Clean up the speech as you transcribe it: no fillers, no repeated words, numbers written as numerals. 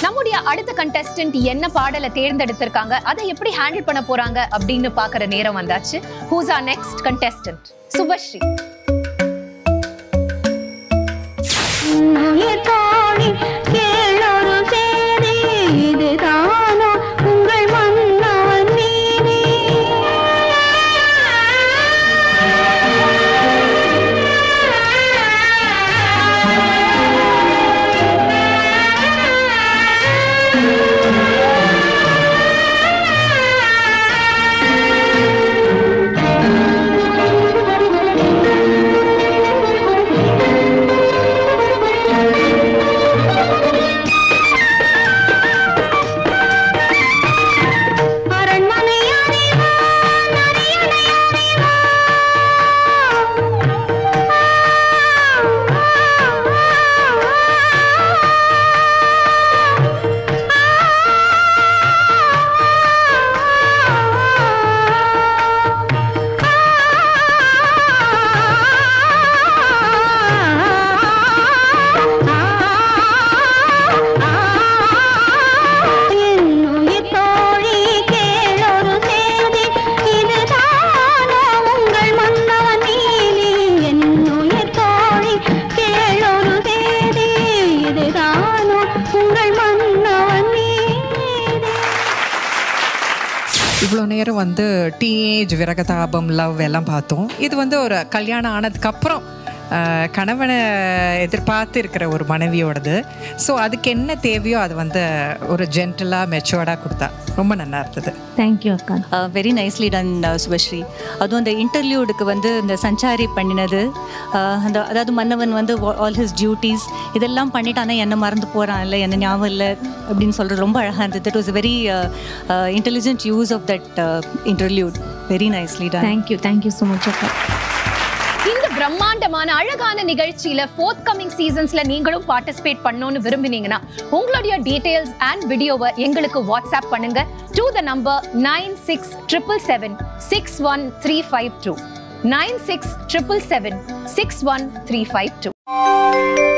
நம்முடைய அடுத்த கண்டெஸ்டன்ட் என்ன பாடலை தேர்ந்தெடுத்திருக்காங்க, அதை எப்படி ஹேண்டில் பண்ண போறாங்க அப்படின்னு பாக்குற நேரம் வந்தாச்சு. Who's our next contestant? Subashree. இவ்வளோ நேரம் வந்து டீனேஜ் விரகதாபம் லவ் எல்லாம் பார்த்தோம். இது வந்து ஒரு கல்யாணம் ஆனதுக்கப்புறம் கணவனை எதிர்பார்த்து இருக்கிற ஒரு மனைவியோடது. ஸோ அதுக்கு என்ன தேவையோ அது வந்து ஒரு ஜென்டலாக மெச்சோர்டாக கொடுத்தா ரொம்ப நல்லா இருந்தது. தேங்க்யூ அக்கா. Very nicely done Subhashree. அதுவும் அந்த இன்டர்வியூடுக்கு வந்து இந்த சஞ்சாரி பண்ணினது, அந்த அதாவது மன்னவன் வந்து ஆல் ஹிஸ் டியூட்டிஸ் இதெல்லாம் பண்ணிட்டானே என்ன மறந்து போகிறான் இல்லை என்ன ஞாபகம் இல்லை அப்படின்னு சொல்கிறது ரொம்ப அழகாக இருந்தது. That was a very intelligent use of that interview. Very nicely done. Thank you so much அக்கா. இந்த பிரம்மாண்டமான அழகான நிகழ்ச்சியில ஃபோர்த் கமிங் சீசன்ஸ்ல நீங்களும் பார்ட்டிசிபேட் பண்ணணும்னு விரும்பினீங்கன்னா உங்களுடைய டீடைல்ஸ் அண்ட் வீடியோவை எங்களுக்கு வாட்ஸ்அப் பண்ணுங்க to the number 9677761352 9677761352.